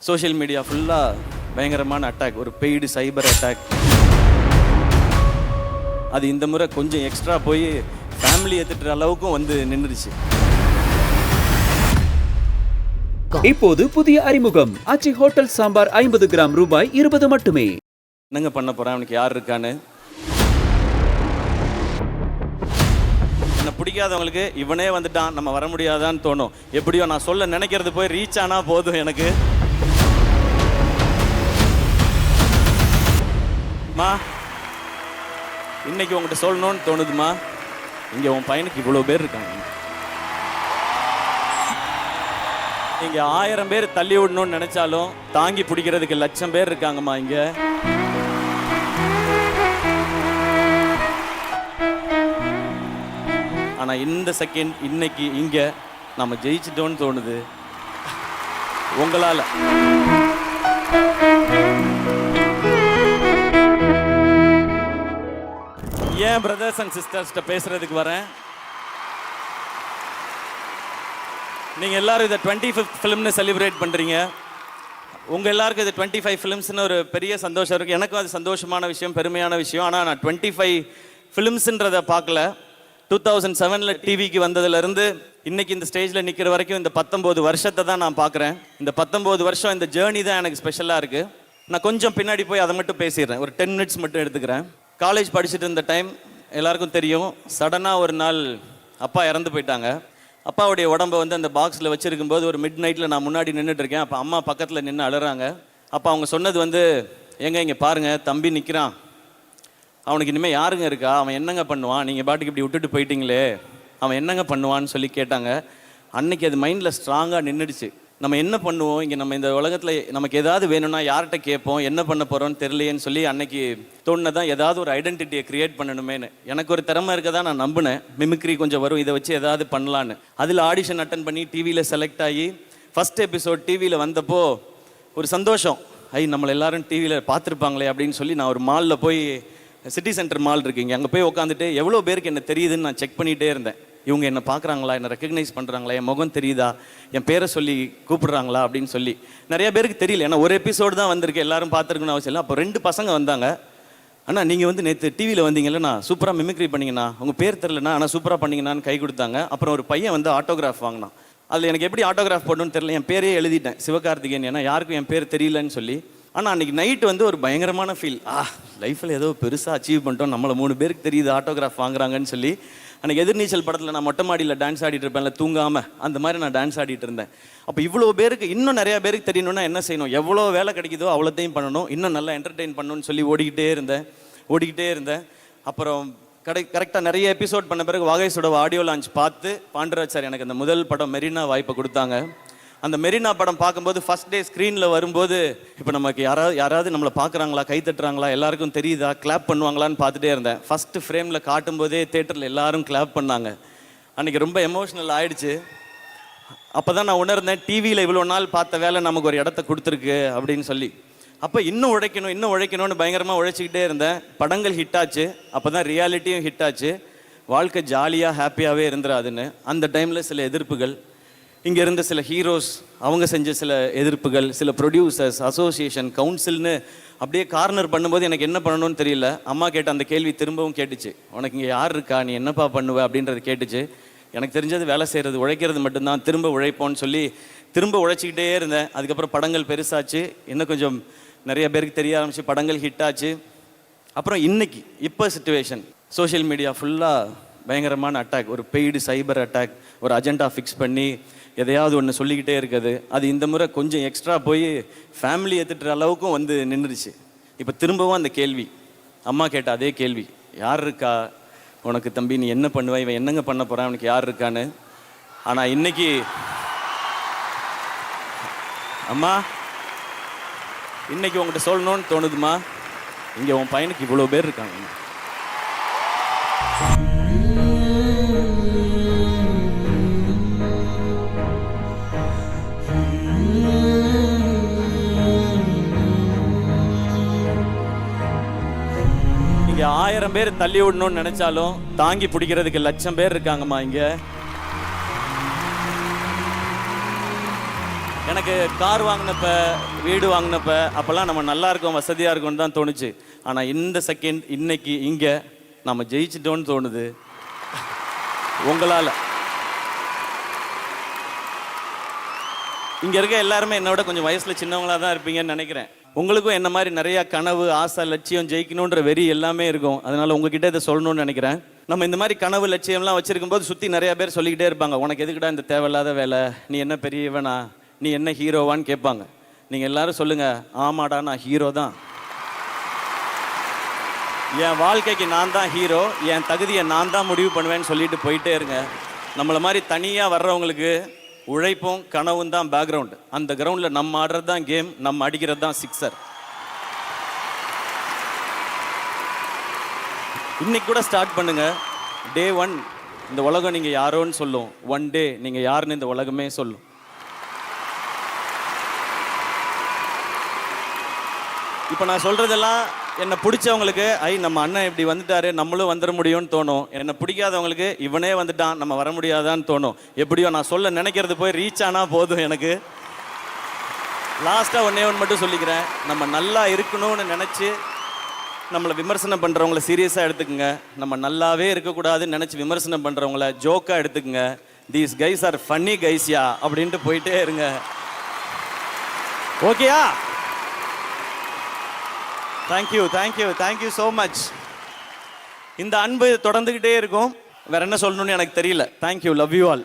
Social media ஃபுல்லாக பயங்கரமான attack, ஒரு பெய்டு சைபர் அட்டாக். அது இந்த முறை கொஞ்சம் எக்ஸ்ட்ரா போய் ஃபேமிலியை திட்டுற அளவுக்கும் வந்து நின்றுச்சு. இப்போது புதிய அறிமுகம் ஆச்சி ஹோட்டல் சாம்பார் 50 கிராம் ரூபாய் 20 மட்டுமே. என்னங்க பண்ண போகிறேன், அவனுக்கு யார் இருக்கான்னு. என்னை பிடிக்காதவங்களுக்கு இவனே வந்துட்டான், நம்ம வர முடியாதான்னு தோணும். எப்படியோ நான் சொல்ல நினைக்கிறது போய் ரீச் ஆனால் போதும் எனக்கு. மா இன்னைக்கு உங்கள்கிட்ட சொல்லணும்னு தோணுதுமா. இங்கே உன் பையனுக்கு இவ்வளோ பேர் இருக்காங்க. இங்கே 1000 பேர் தள்ளி விடணும்னு நினைச்சாலும் தாங்கி பிடிக்கிறதுக்கு 1,00,000 பேர் இருக்காங்கம்மா இங்கே. ஆனால் இந்த செகண்ட் இன்னைக்கு இங்கே நம்ம ஜெயிச்சிட்டோன்னு தோணுது உங்களால். ஏன் பிரதர்ஸ் அண்ட் சிஸ்டர்ஸ்கிட்ட பேசுறதுக்கு வரேன். நீங்கள் எல்லாரும் இதை 25th ஃபிலிம்னு செலிப்ரேட் பண்ணுறீங்க. உங்கள் எல்லாருக்கும் இது 25 ஃபிலிம்ஸ்னு ஒரு பெரிய சந்தோஷம் இருக்குது. எனக்கும் அது சந்தோஷமான விஷயம், பெருமையான விஷயம். ஆனால் நான் 25 ஃபிலிம்ஸுன்றதை பார்க்கல. 2007 டிவிக்கு வந்ததுலேருந்து இன்னைக்கு இந்த ஸ்டேஜில் நிற்கிற வரைக்கும் இந்த 19 வருஷத்தை தான் நான் பார்க்குறேன். இந்த 19 வருஷம் இந்த ஜேர்னி தான் எனக்கு ஸ்பெஷலாக இருக்குது. நான் கொஞ்சம் பின்னாடி போய் அதை மட்டும் பேசிடுறேன். ஒரு 10 மினிட்ஸ் மட்டும் எடுத்துக்கிறேன். காலேஜ் படிச்சுட்டு இருந்த டைம் எல்லாருக்கும் தெரியும். சடனாக ஒரு நாள் அப்பா இறந்து போயிட்டாங்க. அப்பாவுடைய உடம்பை வந்து அந்த பாக்ஸில் வச்சுருக்கும்போது ஒரு மிட் நைட்டில் நான் முன்னாடி நின்றுட்டுருக்கேன். அப்போ அம்மா பக்கத்தில் நின்று அழுறாங்க. அப்போ அவங்க சொன்னது வந்து, ஏங்க இங்கே பாருங்கள், தம்பி நிற்கிறான், அவனுக்கு இனிமேல் யாருங்க இருக்கா, அவன் என்னங்க பண்ணுவான், நீங்கள் பாட்டுக்கு இப்படி விட்டுட்டு போயிட்டீங்களே, அவன் என்னங்க பண்ணுவான்னு சொல்லி கேட்டாங்க. அன்னைக்கு அது மைண்டில் ஸ்ட்ராங்காக நின்றுடுச்சு. நம்ம என்ன பண்ணுவோம் இங்கே, நம்ம இந்த உலகத்தில் நமக்கு ஏதாவது வேணும்னா யார்கிட்ட கேட்போம், என்ன பண்ண போகிறோன்னு தெரியலையேன்னு சொல்லி அன்னைக்கு தோணுதான் ஏதாவது ஒரு ஐடென்டிட்டியை க்ரியேட் பண்ணணுமேனு. எனக்கு ஒரு திறமை இருக்கதான் நான் நம்பினேன். மிமிக்ரி கொஞ்சம் வரும், இதை வச்சு ஏதாவது பண்ணலான்னு. அதில் ஆடிஷன் அட்டன் பண்ணி டிவியில் செலக்ட் ஆகி ஃபஸ்ட் எபிசோட் டிவியில் வந்தப்போ ஒரு சந்தோஷம். நம்மளை எல்லாரும் டிவியில் பார்த்துருப்பாங்களே அப்படின்னு சொல்லி நான் ஒரு மாலில் போய், சிட்டி சென்டர் மால் இருக்குங்க, அங்கே போய் உட்காந்துட்டு எவ்வளோ பேருக்கு என்ன தெரியுதுன்னு நான் செக் பண்ணிகிட்டே இருந்தேன். இவங்க என்ன பார்க்குறாங்களா, என்ன ரெக்கக்னைஸ் பண்ணுறாங்களா, என் முகம் தெரியுதா, என் பேரை சொல்லி கூப்பிடுறாங்களா அப்படின்னு சொல்லி. நிறைய பேருக்கு தெரியல, ஏன்னா ஒரு எபிசோடு தான் வந்திருக்கு, எல்லாரும் பார்த்துருக்குன்னு அவசியம் இல்லை. அப்போ 2 பசங்க வந்தாங்க. அண்ணா நீங்கள் வந்து நேற்று டிவியில் வந்தீங்கல்லண்ணா, சூப்பராக மிமிக்ரி பண்ணிங்கண்ணா, உங்கள் பேர் தெரிலண்ணா ஆனால் சூப்பராக பண்ணிங்கண்ணான்னு கை கொடுத்தாங்க. அப்புறம் ஒரு பையன் வந்து ஆட்டோகிராஃப் வாங்கினான். அதில் எனக்கு எப்படி ஆட்டோகிராஃப் போடணும்னு தெரியல, என் பேரே எழுதிட்டேன், சிவகார்த்திகேயன். ஏன்னா யாருக்கும் என் பேர் தெரியலன்னு சொல்லி. ஆனால் அன்றைக்கி நைட்டு வந்து ஒரு பயங்கரமான ஃபீல். லைஃப்பில் ஏதோ பெருசாக அச்சீவ் பண்ணிட்டோம், நம்மளை 3 பேருக்கு தெரியுது ஆட்டோகிராஃப் வாங்குறாங்கன்னு சொல்லி. அன்றைக்கி எதிர்நீச்சல் படத்தில் நான் மொட்டை மாடியில் டான்ஸ் ஆடிட்டு இருப்பேன்ல, தூங்காமல், அந்த மாதிரி நான் டான்ஸ் ஆடிட்டு இருந்தேன். அப்போ இவ்வளோ பேருக்கு, இன்னும் நிறையா பேருக்கு தெரியணும்னா என்ன செய்யணும், எவ்வளோ வேலை கிடைக்குதோ அவ்வளோத்தையும் பண்ணணும், இன்னும் நல்லா என்டர்டெயின் பண்ணணும்னு சொல்லி ஓடிக்கிட்டே இருந்தேன். அப்புறம் கரெக்டாக நிறைய எபிசோட் பண்ண பிறகு வாகைசோட ஆடியோ லான்ச் பார்த்து பாண்டராஜ் சார் எனக்கு அந்த முதல் படம் மெரினா வாய்ப்பை கொடுத்தாங்க. அந்த மெரினா படம் பார்க்கும்போது ஃபஸ்ட் டே ஸ்க்ரீனில் வரும்போது, இப்போ நமக்கு யாராவது நம்மளை பார்க்குறாங்களா, கை தட்டுறாங்களா, எல்லாருக்கும் தெரியுதா, கிளாப் பண்ணுவாங்களான்னு பார்த்துட்டே இருந்தேன். ஃபஸ்ட்டு ஃப்ரேமில் காட்டும்போதே தேட்டரில் எல்லாரும் கிளாப் பண்ணாங்க. அன்றைக்கி ரொம்ப எமோஷ்னல் ஆகிடுச்சு. அப்போ தான் நான் உணர்ந்தேன், டிவியில் இவ்வளோ நாள் பார்த்த வேலை நமக்கு ஒரு இடத்த கொடுத்துருக்கு அப்படின்னு சொல்லி. அப்போ இன்னும் உழைக்கணும்னு பயங்கரமாக உழைச்சிக்கிட்டே இருந்தேன். படங்கள் ஹிட் ஆச்சு, அப்போ தான் ரியாலிட்டியும் ஹிட் ஆச்சு. வாழ்க்கை ஜாலியாக ஹாப்பியாகவே இருந்துடாதுன்னு. அந்த டைமில் சில எதிர்ப்புகள், இங்கே இருந்த சில ஹீரோஸ் அவங்க செஞ்ச சில எதிர்ப்புகள், சில ப்ரொடியூசர்ஸ், அசோசியேஷன், கவுன்சில்னு அப்படியே கார்னர் பண்ணும்போது எனக்கு என்ன பண்ணணும்னு தெரியல. அம்மா கேட்ட அந்த கேள்வி திரும்பவும் கேட்டுச்சு, உனக்கு இங்கே யார் இருக்கா, நீ என்னப்பா பண்ணுவ அப்படின்றது கேட்டுச்சு. எனக்கு தெரிஞ்சது வேலை செய்கிறது, உழைக்கிறது மட்டும்தான், திரும்ப உழைப்போன்னு சொல்லி திரும்ப உழைச்சிக்கிட்டே இருந்தேன். அதுக்கப்புறம் படங்கள் பெருசாச்சு, இன்னும் கொஞ்சம் நிறைய பேருக்கு தெரிய ஆரம்பிச்சு, படங்கள் ஹிட் ஆச்சு. அப்புறம் இப்போ சிச்சுவேஷன், சோஷியல் மீடியா ஃபுல்லாக பயங்கரமான அட்டாக், ஒரு பெய்டு சைபர் அட்டாக், ஒரு அஜெண்டா ஃபிக்ஸ் பண்ணி எதையாவது ஒன்று சொல்லிக்கிட்டே இருக்குது. அது இந்த முறை கொஞ்சம் எக்ஸ்ட்ரா போய் ஃபேமிலியை திட்டுற அளவுக்கும் வந்து நின்றுச்சு. இப்போ திரும்பவும் அந்த கேள்வி, அம்மா கேட்ட அதே கேள்வி, யார் இருக்கா உனக்கு தம்பி, நீ என்ன பண்ணுவ, இவன் என்னங்க பண்ண போகிறான், அவனுக்கு யார் இருக்கான்னு. ஆனால் இன்னைக்கு அம்மா இன்னைக்கு உங்கள்கிட்ட சொல்லணும்னு தோணுதுமா. இங்கே உன் பையனுக்கு இவ்வளோ பேர் இருக்காங்க. இங்கே 1000 பேர் தள்ளி விடணும்னு நினைச்சாலும் தாங்கி பிடிக்கிறதுக்கு 1,00,000 பேர் இருக்காங்கம்மா இங்கே. எனக்கு கார் வாங்கினப்ப, வீடு வாங்கினப்ப அப்போல்லாம் நம்ம நல்லா இருக்கோம், வசதியாக இருக்கோம்னு தான் தோணுச்சு. ஆனால் இந்த செகண்ட், இன்னைக்கு இங்கே நம்ம ஜெயிச்சிட்டோன்னு தோணுது உங்களால். இங்கே இருக்க எல்லாருமே என்னோட கொஞ்சம் வயசில் சின்னவங்களாக தான் இருப்பீங்கன்னு நினைக்கிறேன். உங்களுக்கும் என்ன மாதிரி நிறைய கனவு, ஆசை, லட்சியம், ஜெயிக்கணுன்ற வெறி எல்லாமே இருக்கும். அதனால உங்ககிட்ட இதை சொல்லணும்னு நினைக்கிறேன். நம்ம இந்த மாதிரி கனவு, லட்சியம்லாம் வச்சிருக்கும் போது சுற்றி நிறைய பேர் சொல்லிக்கிட்டே இருப்பாங்க, உனக்கு எதுக்குடா இந்த தேவையில்லாத வேலை, நீ என்ன பெரியவனா, நீ என்ன ஹீரோவான்னு கேட்பாங்க. நீங்கள் எல்லாரும் சொல்லுங்க, ஆமாடா நான் ஹீரோ தான், என் வாழ்க்கைக்கு நான் தான் ஹீரோ, என் தகுதியை நான் தான் முடிவு பண்ணுவேன்னு சொல்லிட்டு போயிட்டே இருங்க. நம்மளை மாதிரி தனியாக வர்றவங்களுக்கு உழைப்பும் கனவும் தான் பேக்ரவுண்டு. அந்த கிரவுண்டில் நம்ம ஆடுறது தான் கேம், நம்ம அடிக்கிறது தான் சிக்ஸர். இன்னைக்கு கூட ஸ்டார்ட் பண்ணுங்க. டே 1 இந்த உலகம் நீங்கள் யாரோன்னு சொல்லும். 1 டே நீங்கள் யாருன்னு இந்த உலகமே சொல்லும். இப்போ நான் சொல்கிறதெல்லாம் என்னை பிடிச்சவங்களுக்கு நம்ம அண்ணன் இப்படி வந்துட்டாரு, நம்மளும் வந்துட முடியும்னு தோணும். என்னை பிடிக்காதவங்களுக்கு இவனே வந்துட்டான், நம்ம வர முடியாதான்னு தோணும். எப்படியோ நான் சொல்ல நினைக்கிறது போய் ரீச் ஆனால் போதும் எனக்கு. லாஸ்ட்டாக ஒன்றே ஒன்று மட்டும் சொல்லிக்கிறேன், நம்ம நல்லா இருக்கணும்னு நினச்சி நம்மளை விமர்சனம் பண்ணுறவங்கள சீரியஸாக எடுத்துக்கோங்க. நம்ம நல்லாவே இருக்கக்கூடாதுன்னு நினச்சி விமர்சனம் பண்ணுறவங்கள ஜோக்காக எடுத்துக்கோங்க. தீஸ் கைஸ் ஆர் ஃபன்னி கைஸ்யா அப்படின்ட்டு போயிட்டே இருங்க. ஓகேயா? Thank you thank you thank you so much. இந்த அன்பு தொடர்ந்துக்கிட்டே இருக்கும். வேற என்ன சொல்லணும்னு எனக்கு தெரியல. Thank you, love you all.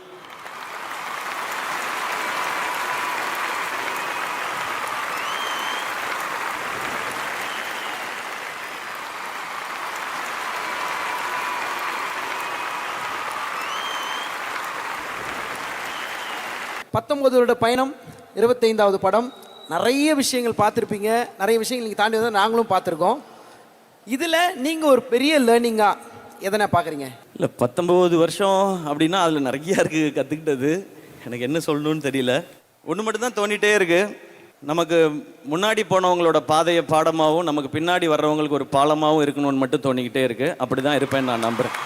வருட பயணம், 25வது படம். நிறைய விஷயங்கள் பார்த்துருப்பீங்க, நிறைய விஷயங்கள் நீங்கள் தாண்டி வந்து நாங்களும் பார்த்துருக்கோம். இதில் நீங்கள் ஒரு பெரிய லேர்னிங்காக எதனா பார்க்குறீங்க? இல்லை, 19 வருஷம் அப்படின்னா அதில் நிறையா இருக்குது கற்றுக்கிட்டது. எனக்கு என்ன சொல்லணும்னு தெரியல. ஒன்று மட்டும்தான் தோண்டிகிட்டே இருக்குது, நமக்கு முன்னாடி போனவங்களோட பாதையை பாடமாகவும் நமக்கு பின்னாடி வர்றவங்களுக்கு ஒரு பாலமாகவும் இருக்கணும்னு மட்டும் தோணிக்கிட்டே இருக்குது. அப்படி தான் இருப்பேன்னு நான் நம்புகிறேன்.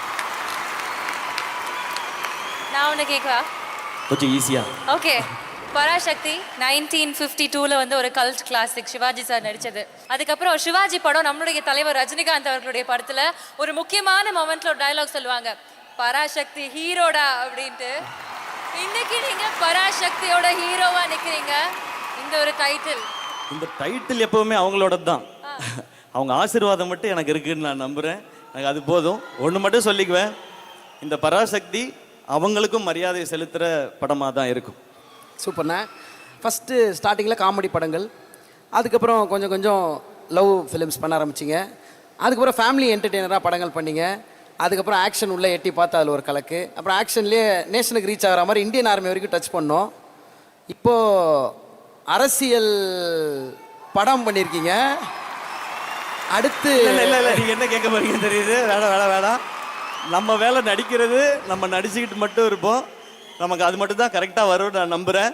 நான் ஒன்று கேட்கவா? கொஞ்சம் ஈஸியா? ஓகே. பராசக்தி 1952 வந்து ஒரு கல்ட் கிளாசிக், சிவாஜி சார் நடிச்சது. அதுக்கப்புறம் சிவாஜி படம் நம்மளுடைய தலைவர் ரஜினிகாந்த் அவர்களுடைய படத்துல ஒரு முக்கியமான மொமெண்ட்ல ஒரு டயலாக் சொல்லுவாங்க, பராசக்தி ஹீரோடா அப்படின்ட்டு. இன்னைக்கு நீங்க பராசக்தியோட ஹீரோவா நிக்கிறீங்க. இந்த ஒரு டைட்டில், இந்த டைட்டில் எப்பவுமே அவங்களோட தான். அவங்க ஆசீர்வாதம் மட்டும் எனக்கு இருக்குன்னு நான் நம்புறேன். எனக்கு அது போதும். ஒன்று மட்டும் சொல்லிக்குவேன், இந்த பராசக்தி அவங்களுக்கும் மரியாதை செலுத்துகிற படமாக தான் இருக்கும். சூப்பர்ண்ணா. ஃபஸ்ட்டு ஸ்டார்டிங்கில் காமெடி படங்கள், அதுக்கப்புறம் கொஞ்சம் கொஞ்சம் லவ் ஃபிலிம்ஸ் பண்ண ஆரம்பிச்சிங்க, அதுக்கப்புறம் ஃபேமிலி என்டர்டெய்னராக படங்கள் பண்ணிங்க, அதுக்கப்புறம் ஆக்ஷன் உள்ளே எட்டி பார்த்து அதில் ஒரு கலக்கு, அப்புறம் ஆக்ஷன்லேயே நேஷனுக்கு ரீச் ஆகிற மாதிரி இந்தியன் ஆர்மி வரைக்கும் டச் பண்ணோம். இப்போது அரசியல் படம் பண்ணியிருக்கீங்க. அடுத்து இல்லை நீங்கள் என்ன கேட்க போறீங்கன்னு தெரியுது. வேணாம். நம்ம வேலை நடிக்கிறது, நம்ம நடிச்சுக்கிட்டு மட்டும் இருப்போம். நமக்கு அது மட்டும் தான் கரெக்டாக வரும்னு நான் நம்புகிறேன்.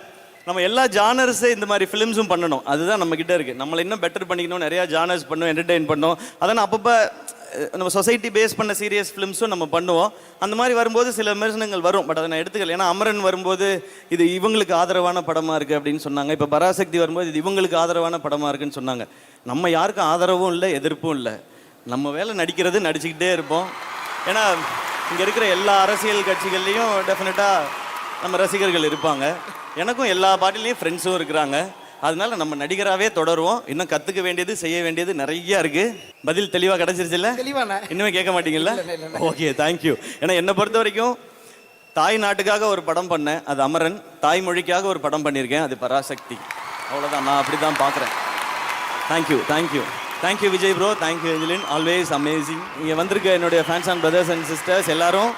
நம்ம எல்லா ஜானர்ஸே இந்த மாதிரி ஃபிலிம்ஸும் பண்ணணும். அதுதான் நம்மக்கிட்ட இருக்குது. நம்மளை இன்னும் பெட்டர் பண்ணிக்கணும். நிறையா ஜானர்ஸ் பண்ணணும், என்டர்டெயின் பண்ணோம். அதான் அப்பப்போ நம்ம சொசைட்டி பேஸ் பண்ண சீரியஸ் ஃபிலிம்ஸும் நம்ம பண்ணுவோம். அந்த மாதிரி வரும்போது சில விமர்சனங்கள் வரும். பட் அதை நான் எடுத்துக்கல. ஏன்னா அமரன் வரும்போது இது இவங்களுக்கு ஆதரவான படமாக இருக்குது அப்படின்னு சொன்னாங்க. இப்போ பராசக்தி வரும்போது இது இவங்களுக்கு ஆதரவான படமாக இருக்குன்னு சொன்னாங்க. நம்ம யாருக்கும் ஆதரவும் இல்லை, எதிர்ப்பும் இல்லை. நம்ம வேலை நடிக்கிறது, நடிச்சுக்கிட்டே இருப்போம். ஏன்னா இங்கே இருக்கிற எல்லா அரசியல் கட்சிகள்லேயும் டெஃபினட்டாக நம்ம ரசிகர்கள் இருப்பாங்க. எனக்கும் எல்லா பாட்டிலையும் ஃப்ரெண்ட்ஸும் இருக்கிறாங்க. அதனால நம்ம நடிகராகவே தொடருவோம். இன்னும் கற்றுக்க வேண்டியது, செய்ய வேண்டியது நிறையா இருக்குது. பதில் தெளிவாக கிடச்சிருச்சுல்ல? தெளிவான இன்னுமே கேட்க மாட்டீங்கல்ல? Okay, thank you. ஏன்னா என்னை பொறுத்த வரைக்கும் தாய் நாட்டுக்காக ஒரு படம் பண்ணேன், அது அமரன். தாய்மொழிக்காக ஒரு படம் பண்ணியிருக்கேன், அது பராசக்தி. அவ்வளோதான், நான் அப்படி தான் பார்க்குறேன். Thank you Vijay bro, thank you Angeline, always amazing. இங்கே வந்திருக்க என்னுடைய fans and brothers and sisters எல்லாரும்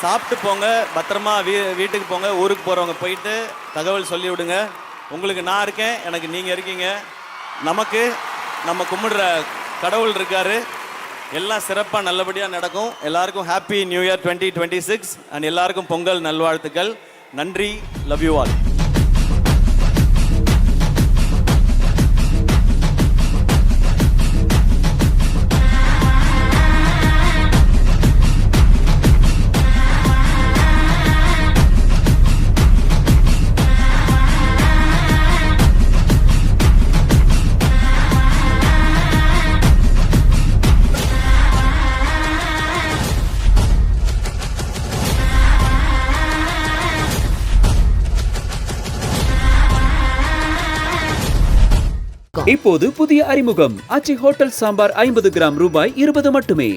சாப்பிட்டு போங்க, பத்திரமா வீட்டுக்கு போங்க. ஊருக்கு போகிறவங்க போயிட்டு தகவல் சொல்லி விடுங்க. உங்களுக்கு நான் இருக்கேன், எனக்கு நீங்கள் இருக்கீங்க. நமக்கு நம்ம கும்பிடுற கடவுள் இருக்காரு. எல்லாம் சிறப்பாக நல்லபடியாக நடக்கும். எல்லாருக்கும் ஹாப்பி நியூ இயர் 2026 அண்ட் எல்லாருக்கும் பொங்கல் நல்வாழ்த்துக்கள். நன்றி, லவ் யூ ஆல். இப்போது புதிய அறிமுகம் ஆச்சி ஹோட்டல் சாம்பார் 50 கிராம் ரூபாய் 20 மட்டுமே.